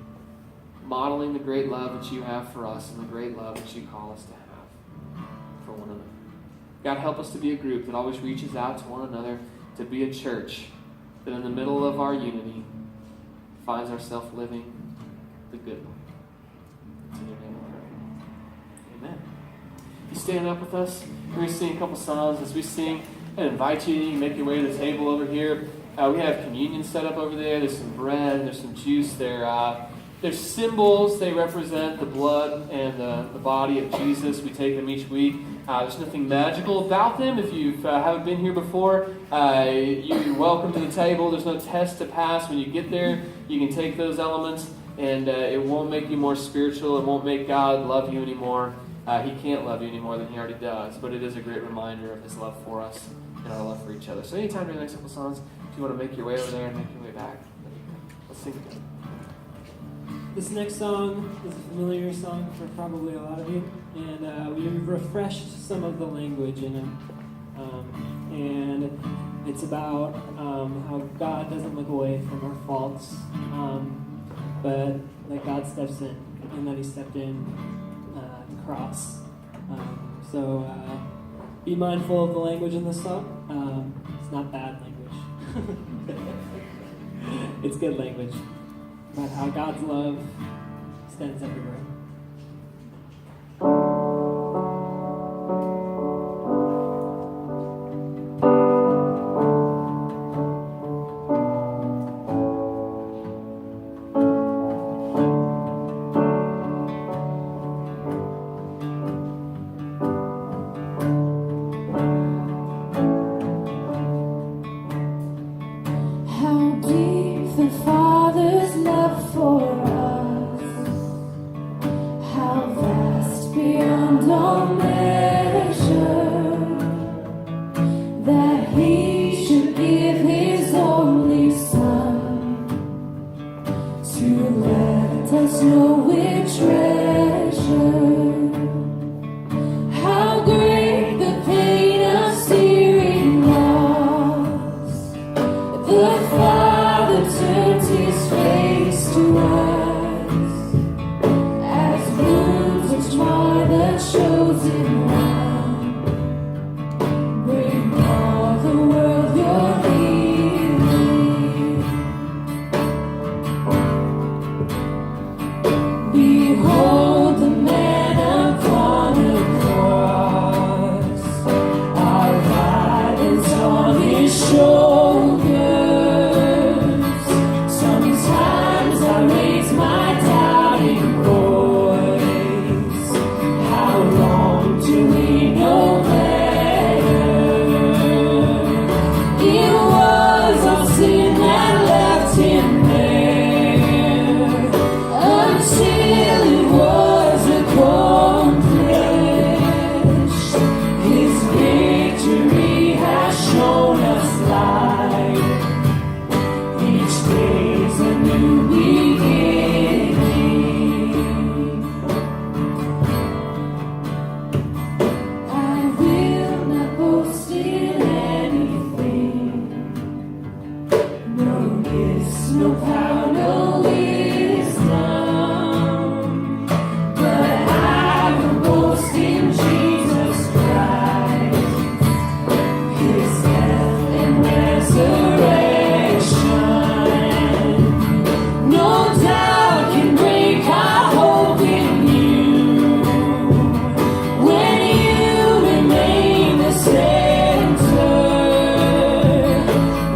Speaker 4: modeling the great love that you have for us and the great love that you call us to have for one another. God, help us to be a group that always reaches out to one another, to be a church that in the middle of our unity finds ourselves living the good life. It's in your name we pray. Amen. You stand up with us. We're going to sing a couple songs. As we sing, I invite you to make your way to the table over here. We have communion set up over there. There's some bread. There's some juice there. There's symbols. They represent the blood and the body of Jesus. We take them each week. There's nothing magical about them. If you haven't been here before, you're welcome to the table. There's no test to pass. When you get there, you can take those elements, and it won't make you more spiritual. It won't make God love you anymore. He can't love you any more than he already does, but it is a great reminder of his love for us and our love for each other. So anytime during the next couple songs, if you want to make your way over there and make your way back, let's sing together.
Speaker 3: This next song is a familiar song for probably a lot of you, and we've refreshed some of the language in it. And it's about how God doesn't look away from our faults, but that God steps in, and that he stepped in the cross. So be mindful of the language in this song. It's not bad language. It's good language. About how God's love extends everywhere.
Speaker 5: How deep the Father's love for us, how vast beyond all measure, that he should give his only Son to let us know we're treasure. How great the pain of searing loss, the Father turns his face to us, as wounds which mar the chosen one. Bring all the world your healing. Behold the man upon the cross, our violence on his shoulders. Sometimes I raise my doubting voice. How long do we know better? It was our sin that left him there, until it was accomplished. His victory has shown us light. Each day's a new beginning. I will not boast in anything. No gifts, no power, no wisdom. But I will boast in Jesus Christ, his death and resurrection. No doubt can break our hope in you, when you remain the center.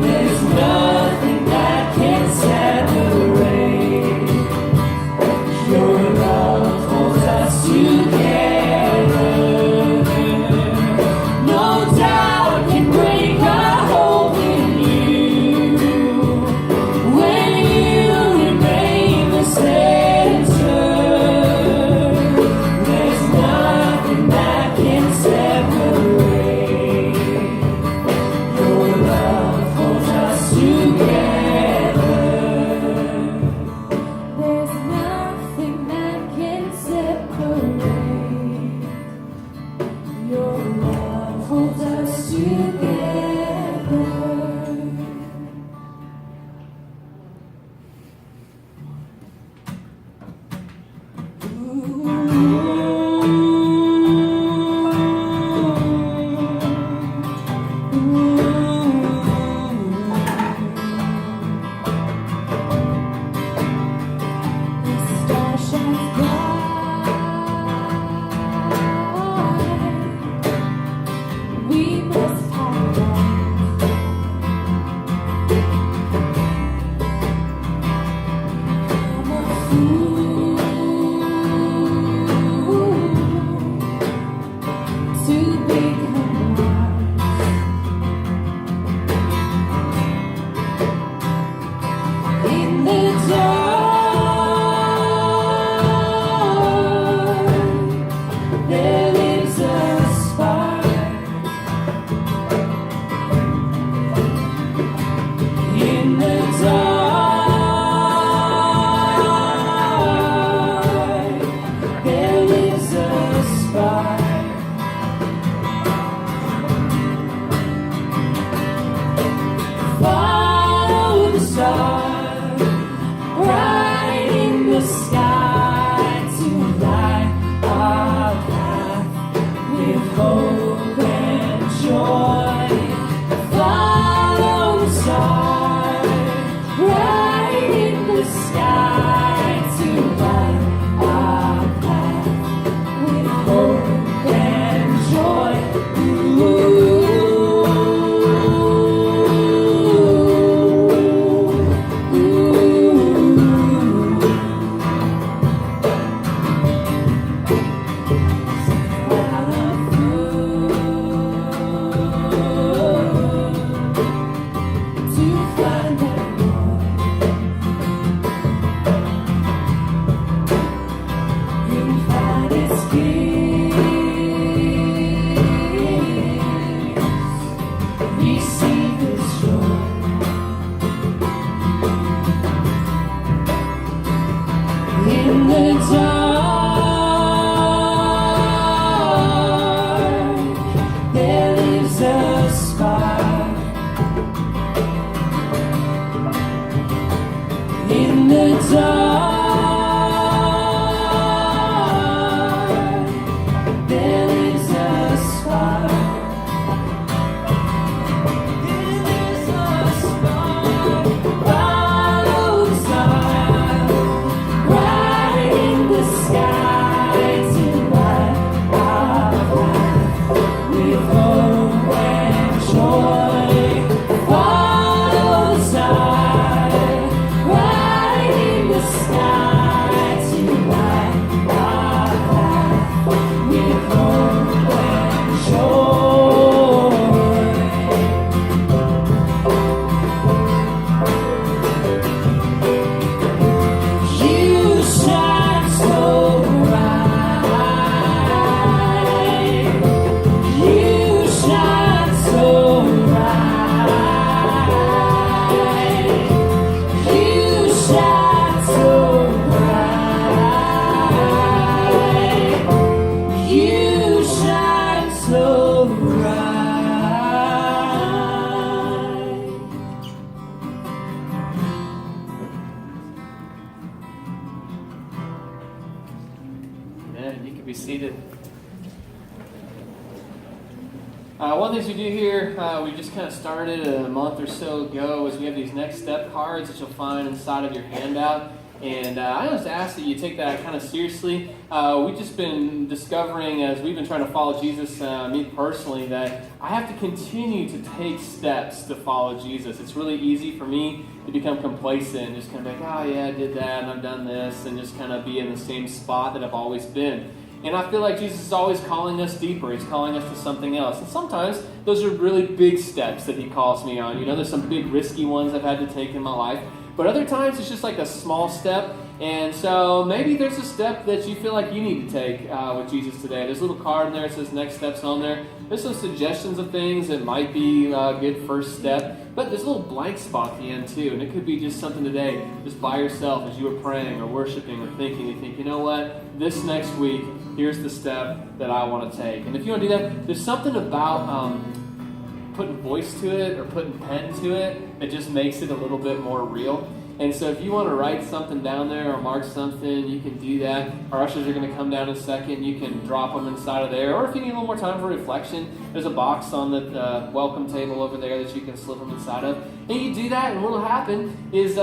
Speaker 5: There's nothing that can separate. Your love holds us together. No doubt can break our hope in you, when you remain the center. There's nothing that can separate. Your love holds us together. There's nothing that
Speaker 4: Amen. You can be seated. One of the things we do here, we just kind of started a month or so ago, is we have these next step cards that you'll find inside of your handout. And I just ask that you take that kind of seriously. We've just been discovering, as we've been trying to follow Jesus, me personally, that I have to continue to take steps to follow Jesus. It's really easy for me to become complacent and just kind of like, oh yeah, I did that and I've done this, and just kind of be in the same spot that I've always been. And I feel like Jesus is always calling us deeper. He's calling us to something else. And sometimes those are really big steps that he calls me on. You know, there's some big risky ones I've had to take in my life. But other times it's just like a small step. And so maybe there's a step that you feel like you need to take with Jesus today. There's a little card in there that says next steps on there. There's some suggestions of things that might be a good first step. But there's a little blank spot at the end too. And it could be just something today, just by yourself as you were praying or worshiping or thinking. You think, you know what? This next week, here's the step that I want to take. And if you want to do that, there's something about putting voice to it or putting pen to it that just makes it a little bit more real. And so if you want to write something down there or mark something, you can do that. Our ushers are going to come down in a second. You can drop them inside of there. Or if you need a little more time for reflection, there's a box on the welcome table over there that you can slip them inside of. And you do that, and what will happen is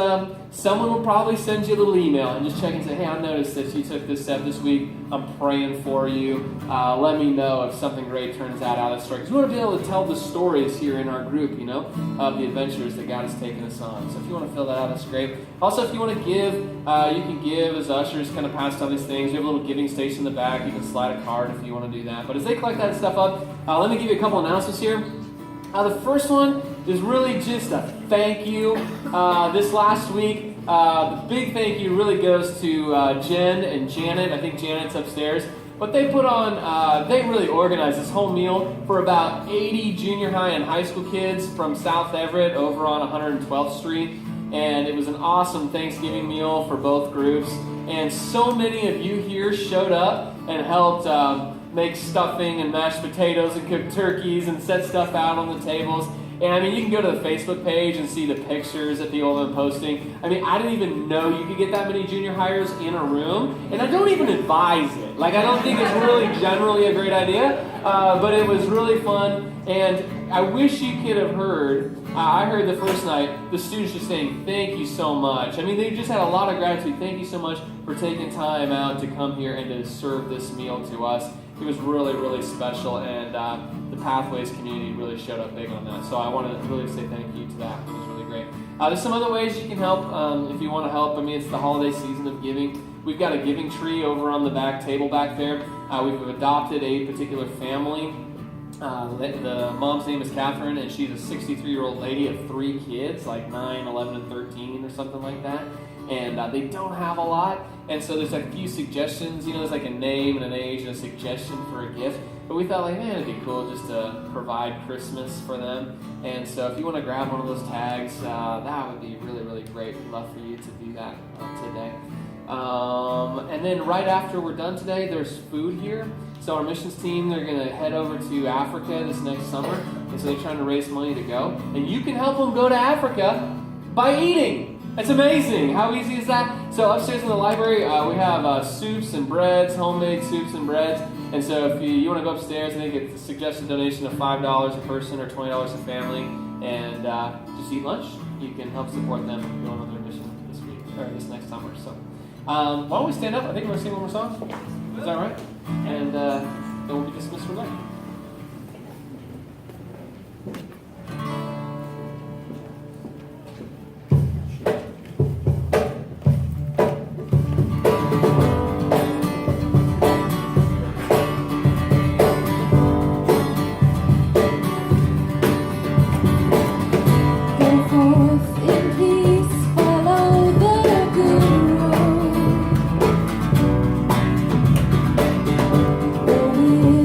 Speaker 4: someone will probably send you a little email and just check and say, hey, I noticed that you took this step this week. I'm praying for you. Let me know if something great turns out of that story. Because we want to be able to tell the stories here in our group, you know, of the adventures that God has taken us on. So if you want to fill that out, that's great. Also, if you want to give, you can give as ushers kind of pass on these things. We have a little giving station in the back. You can slide a card if you want to do that. But as they collect that stuff up, let me give you a couple announcements here. The first one is really just a thank you. This last week, the big thank you really goes to Jen and Janet. I think Janet's upstairs. But they put on, they really organized this whole meal for about 80 junior high and high school kids from South Everett over on 112th Street. And it was an awesome Thanksgiving meal for both groups. And so many of you here showed up and helped make stuffing and mashed potatoes and cook turkeys and set stuff out on the tables. And I mean, you can go to the Facebook page and see the pictures that people have been posting. I mean, I didn't even know you could get that many junior hires in a room. And I don't even advise it. Like, I don't think it's really generally a great idea. But it was really fun. And I wish you could have heard, I heard the first night, the students just saying, thank you so much. I mean, they just had a lot of gratitude. Thank you so much for taking time out to come here and to serve this meal to us. It was really, really special, and the Pathways community really showed up big on that. So I want to really say thank you to that. It was really great. There's some other ways you can help if you want to help. I mean, it's the holiday season of giving. We've got a giving tree over on the back table back there. We've adopted a particular family. The mom's name is Catherine, and she's a 63-year-old lady of 3 kids, like 9, 11, and 13 or something like that. And they don't have a lot. And so there's like a few suggestions. You know, there's like a name and an age and a suggestion for a gift. But we thought, like, man, it'd be cool just to provide Christmas for them. And so if you want to grab one of those tags, that would be really, really great. We'd love for you to do that today. And then right after we're done today, there's food here. So our missions team, they're going to head over to Africa this next summer. And so they're trying to raise money to go. And you can help them go to Africa by eating. It's amazing. How easy is that? So upstairs in the library, we have soups and breads, homemade soups and breads. And so if you want to go upstairs, I think it's a suggested donation of $5 a person or $20 a family. And just eat lunch. You can help support them going on their mission this week, or this next summer. So why don't we stand up? I think we're going to sing one more song. Is that right? And then we'll be dismissed from there.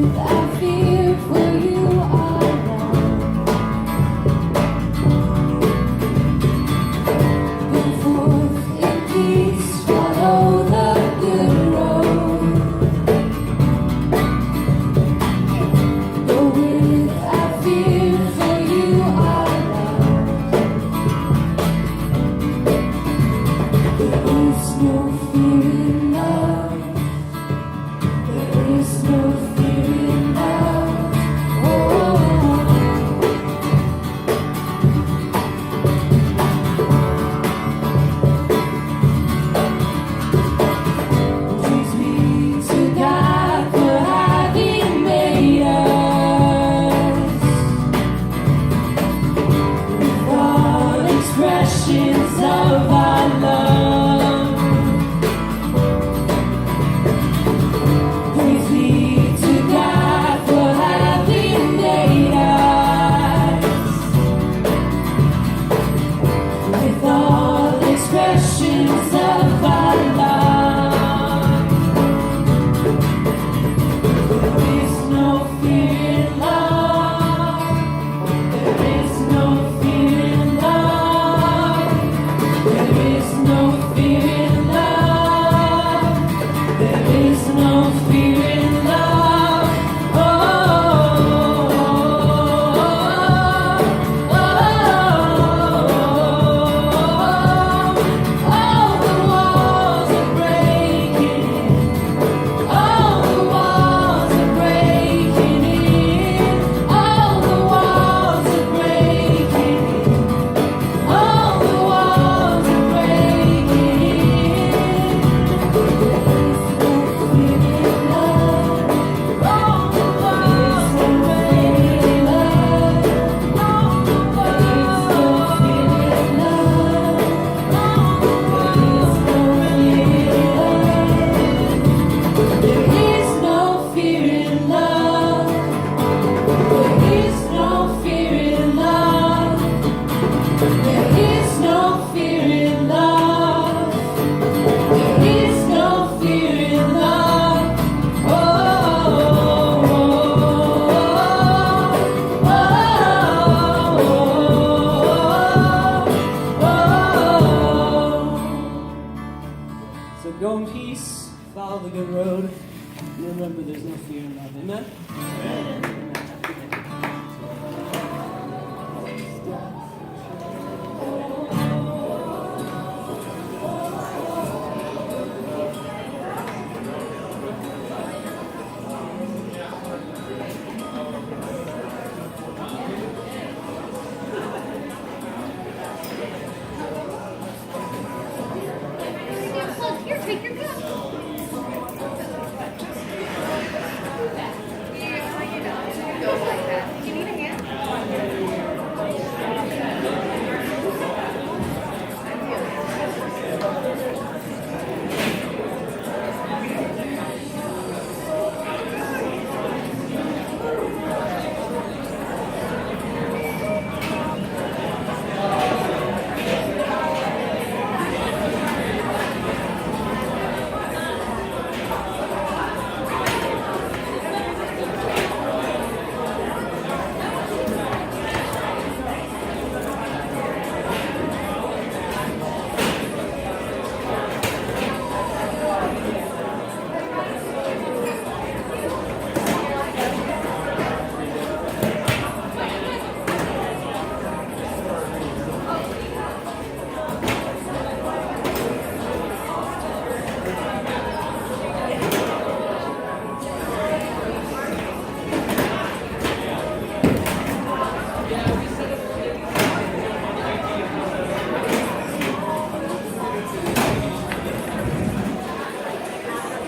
Speaker 5: Without fear, for you are God.
Speaker 3: road. Remember, there's no fear in love. Amen?